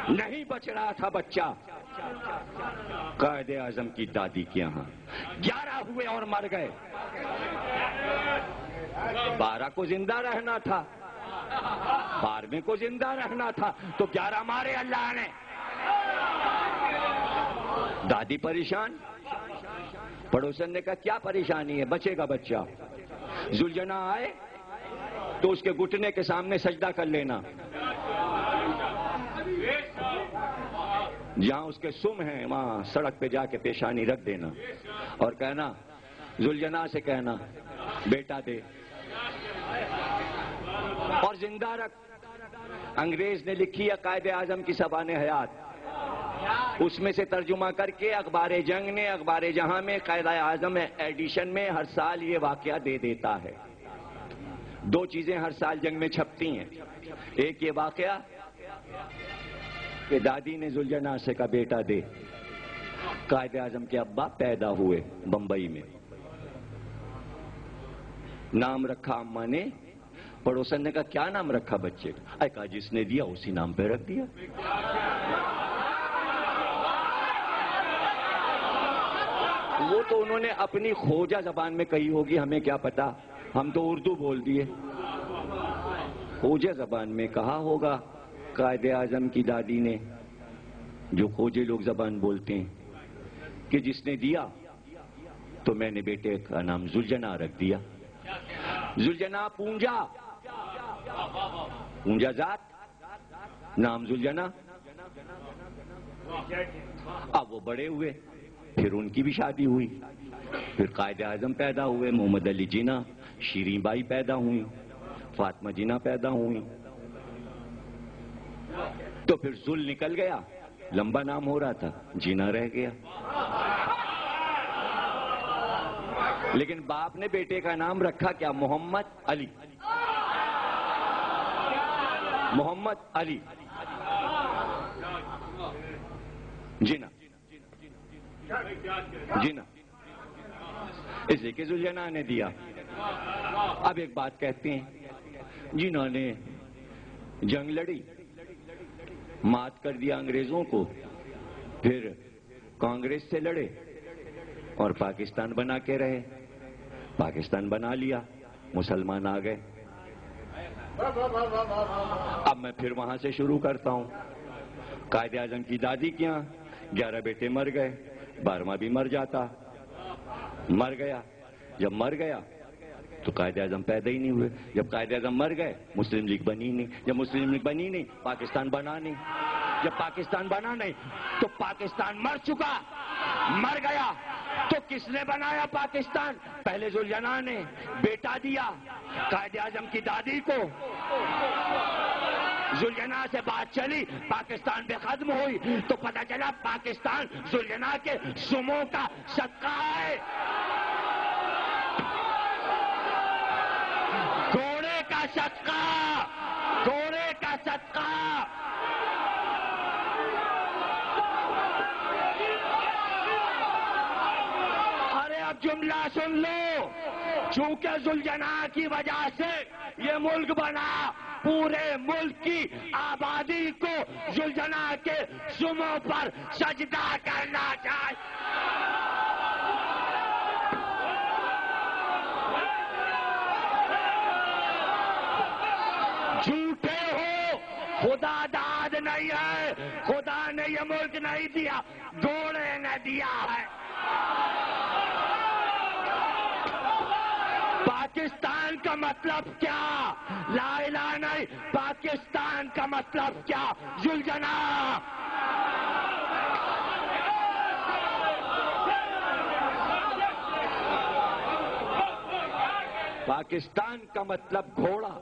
نہیں بچ رہا تھا بچہ قائد اعظم کی دادی کے یہاں 11 ہوئے اور مر گئے 12 کو زندہ رہنا تھا 12ویں کو زندہ رہنا تھا تو 11 مارے اللہ نے دادی پریشان پڑوسن نے کہا کیا پریشانی ہے بچے گا بچہ ذوالجناح آئے تو اس کے گھٹنے کے سامنے سجدہ کر لینا جہاں اس کے سم ہیں وہاں سڑک پہ جا کے پیشانی رکھ دینا اور کہنا ذوالجناح سے کہنا بیٹا دے اور زندہ رکھ انگریز نے لکھی ہے قائد اعظم کی زبان حیات اس میں سے ترجمہ کر کے اخبار جنگ نے اخبار جہاں میں قائد اعظم ایڈیشن میں ہر سال یہ واقعہ دے دیتا ہے 2 چیزیں ہر سال جنگ میں چھپتی ہیں ایک یہ واقعہ کہ دادی نے ذوالجناح سے کہا بیٹا دے قائد اعظم کے ابا پیدا ہوئے بمبئی میں نام رکھا اماں نے پڑوسن نے کہا کیا نام رکھا بچے کا کہا جس نے دیا اسی نام پہ رکھ دیا وہ تو انہوں نے اپنی کھوجا زبان میں کہی ہوگی ہمیں کیا پتا ہم تو اردو بول دیے کھوجا زبان میں کہا ہوگا قائد اعظم کی دادی نے جو کھوجے لوگ زبان بولتے ہیں کہ جس نے دیا تو میں نے بیٹے کا نام ذوالجناح رکھ دیا ذوالجناح پونجا ذات نام ذوالجناح اب وہ بڑے ہوئے پھر ان کی بھی شادی ہوئی پھر قائد اعظم پیدا ہوئے محمد علی جناح شیریں بائی پیدا ہوئی فاطمہ جناح پیدا ہوئی تو پھر ذل نکل گیا لمبا نام ہو رہا تھا جناح رہ گیا لیکن باپ نے بیٹے کا نام رکھا کیا محمد علی جناح اس لیے کہ ذوالجناح نے دیا اب ایک بات کہتے ہیں جنہوں نے جنگ لڑی مات کر دیا انگریزوں کو پھر کانگریس سے لڑے اور پاکستان بنا کے رہے پاکستان بنا لیا مسلمان آ گئے اب میں پھر وہاں سے شروع کرتا ہوں قائد اعظم کی دادی کے یہاں 11 بیٹے مر گئے 12واں بھی مر جاتا مر گیا جب مر گیا تو قائد اعظم پیدا ہی نہیں ہوئے جب قائد اعظم مر گئے مسلم لیگ بنی نہیں جب مسلم لیگ بنی نہیں پاکستان بنا نہیں جب پاکستان بنا نہیں تو پاکستان مر چکا مر گیا تو کس نے بنایا پاکستان پہلے ذوالجناح نے بیٹا دیا قائد اعظم کی دادی کو ذوالجناح سے بات چلی پاکستان پہ ختم ہوئی تو پتہ چلا پاکستان ذوالجناح کے سموں کا صدقہ ہے گھوڑے کا صدقہ ارے اب جملہ سن لو چونکہ ذوالجناح کی وجہ سے یہ ملک بنا پورے ملک کی آبادی کو ذوالجناح کے سموں پر سجدہ کرنا چاہیے جھوٹے ہو خدا داد نہیں ہے خدا نے یہ ملک نہیں دیا گھوڑے نے دیا ہے پاکستان کا مطلب کیا لا الہ نہیں پاکستان کا مطلب کیا ذوالجناح پاکستان کا مطلب گھوڑا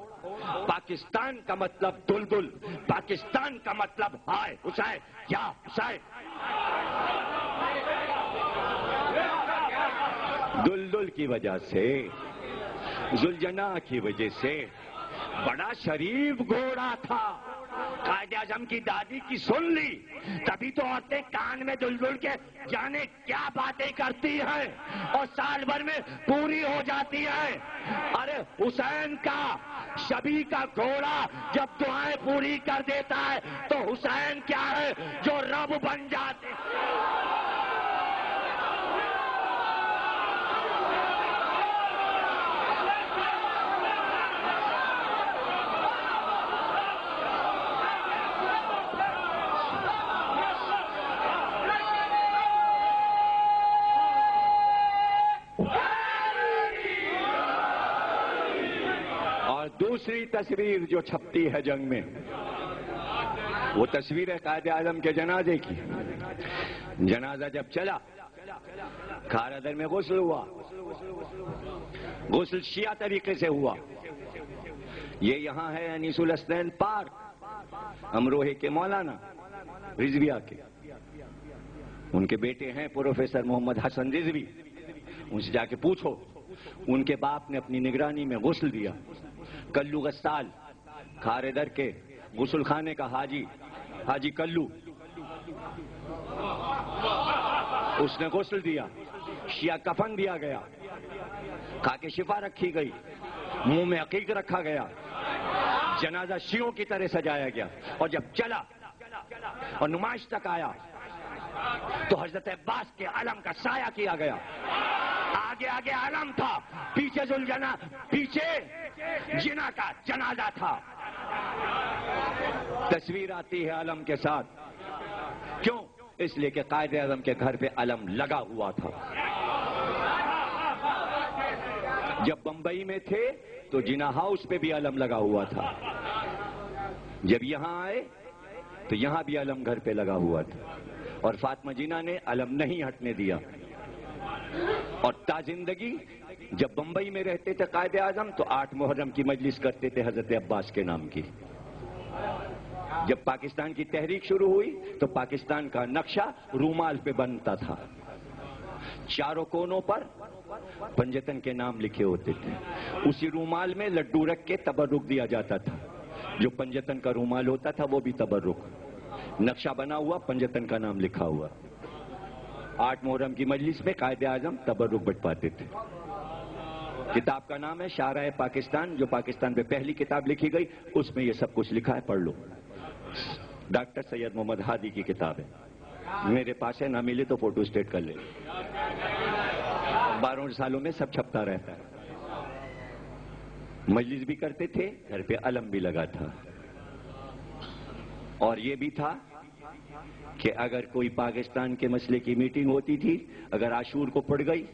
پاکستان کا مطلب دلدل پاکستان کا مطلب ہائے حسین یا حسین دلدل کی وجہ سے ذوالجناح کی وجہ سے بڑا شریف گھوڑا تھا قائد اعظم کی دادی کی سن لی، تبھی تو عورتیں کان میں دل کے جانے کیا باتیں کرتی ہیں اور سال بھر میں پوری ہو جاتی ہیں۔ ارے حسین کا شبی کا گھوڑا جب دعائیں پوری کر دیتا ہے تو حسین کیا ہے جو رب بن جاتے۔ دوسری تصویر جو چھپتی ہے جنگ میں، وہ تصویر ہے قائد اعظم کے جنازے کی۔ جنازہ جب چلا، کھارادر میں غسل ہوا، غسل شیعہ طریقے سے ہوا۔ یہ یہاں ہے انیس الحسنین پارک، امروہے کے مولانا رضویہ کے، ان کے بیٹے ہیں پروفیسر محمد حسن رضوی، ان سے جا کے پوچھو۔ ان کے باپ نے اپنی نگرانی میں غسل دیا۔ کلو غسال، کھارادر کے غسل خانے کا حاجی کلو، اس نے غسل دیا، شیعہ کفن دیا گیا، خاک شفا رکھی گئی، منہ میں عقیق رکھا گیا، جنازہ شیعوں کی طرح سجایا گیا۔ اور جب چلا اور نمائش تک آیا تو حضرت عباس کے علم کا سایہ کیا گیا۔ آگے آگے علم تھا، پیچھے پیچھے جنا کا جنازہ تھا۔ تصویر آتی ہے علم کے ساتھ، کیوں؟ اس لیے کہ قائد اعظم کے گھر پہ علم لگا ہوا تھا۔ جب بمبئی میں تھے تو جنا ہاؤس پہ بھی علم لگا ہوا تھا، جب یہاں آئے تو یہاں بھی علم گھر پہ لگا ہوا تھا، اور فاطمہ جینا نے علم نہیں ہٹنے دیا۔ اور تا زندگی جب بمبئی میں رہتے تھے قائد اعظم تو 8 محرم کی مجلس کرتے تھے حضرت عباس کے نام کی۔ جب پاکستان کی تحریک شروع ہوئی تو پاکستان کا نقشہ رومال پہ بنتا تھا، چاروں کونوں پر پنجتن کے نام لکھے ہوتے تھے، اسی رومال میں لڈو رکھ کے تبرک دیا جاتا تھا۔ جو پنجتن کا رومال ہوتا تھا وہ بھی تبرک، نقشہ بنا ہوا، پنجتن کا نام لکھا ہوا۔ 8 محرم کی مجلس میں قائد اعظم تبرک بٹواتے تھے۔ کتاب کا نام ہے شارع پاکستان، جو پاکستان پہ پہلی کتاب لکھی گئی، اس میں یہ سب کچھ لکھا ہے، پڑھ لو۔ ڈاکٹر سید محمد ہادی کی کتاب ہے، میرے پاس ہے، نہ ملے تو فوٹو اسٹیٹ کر لے۔ 12 سالوں میں سب چھپتا رہتا ہے۔ مجلس بھی کرتے تھے، گھر پہ علم بھی لگا تھا، اور یہ بھی تھا کہ اگر کوئی پاکستان کے مسئلے کی میٹنگ ہوتی تھی، اگر عاشور کو پڑ گئی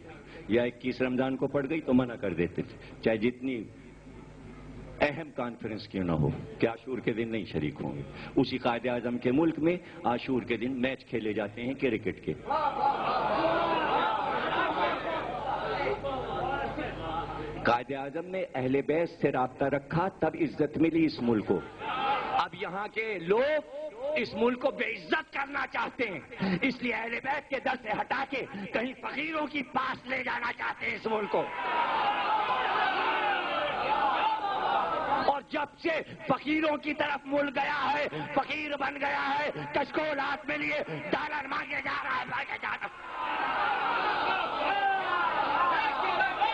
یا 21 رمضان کو پڑ گئی تو منع کر دیتے تھے، چاہے جتنی اہم کانفرنس کیوں نہ ہو، کہ عاشور کے دن نہیں شریک ہوں گے۔ اسی قائد اعظم کے ملک میں عاشور کے دن میچ کھیلے جاتے ہیں کرکٹ کے۔ قائد اعظم نے اہل بیت سے رابطہ رکھا، تب عزت ملی اس ملک کو۔ اب یہاں کے لوگ اس ملک کو بے عزت کرنا چاہتے ہیں، اس لیے اہل بیت کے در سے ہٹا کے کہیں فقیروں کی پاس لے جانا چاہتے ہیں اس ملک کو۔ اور جب سے فقیروں کی طرف ملک گیا ہے، فقیر بن گیا ہے، کشکول ہاتھ میں لیے ڈالر مانگے جا رہا ہے۔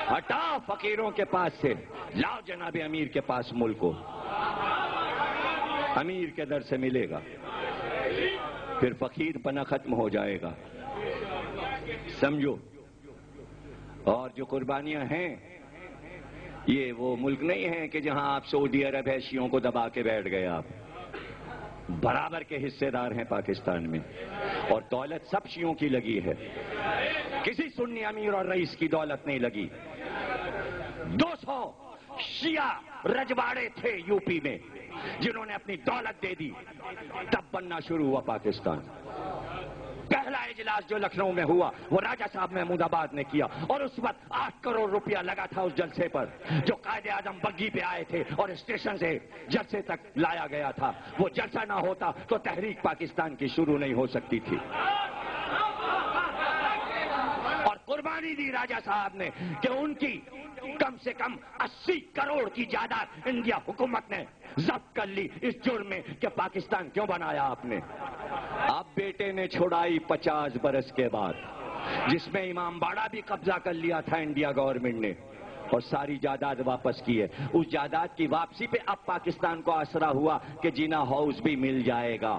ہٹا فقیروں کے پاس سے، لاؤ جناب امیر کے پاس ملک کو، امیر کے در سے ملے گا، پھر فقیر پنا ختم ہو جائے گا، سمجھو۔ اور جو قربانیاں ہیں، یہ وہ ملک نہیں ہے کہ جہاں آپ سعودی عرب ہے شیعوں کو دبا کے بیٹھ گئے، آپ برابر کے حصے دار ہیں پاکستان میں، اور دولت سب شیعوں کی لگی ہے، کسی سنی امیر اور رئیس کی دولت نہیں لگی۔ 200 شیعہ رجواڑے تھے یو پی میں جنہوں نے اپنی دولت دے دی، تب بننا شروع ہوا پاکستان۔ پہلا اجلاس جو لکھنؤ میں ہوا وہ راجہ صاحب محمود آباد نے کیا، اور اس وقت 8 کروڑ روپیہ لگا تھا اس جلسے پر، جو قائد اعظم بگی پہ آئے تھے اور اسٹیشن سے جلسے تک لایا گیا تھا۔ وہ جلسہ نہ ہوتا تو تحریک پاکستان کی شروع نہیں ہو سکتی تھی۔ اور قربانی دی راجہ صاحب نے کہ ان کی کم سے کم 80 کروڑ کی جائیداد انڈیا حکومت نے ضبط کر لی اس جرم میں کہ پاکستان کیوں بنایا آپ نے. اب بیٹے نے چھڑائی 50 برس کے بعد، جس میں امام باڑہ بھی قبضہ کر لیا تھا انڈیا گورنمنٹ نے، اور ساری جائیداد واپس کی ہے. اس جائیداد کی واپسی پہ اب پاکستان کو آسرا ہوا کہ جینا ہاؤس بھی مل جائے گا.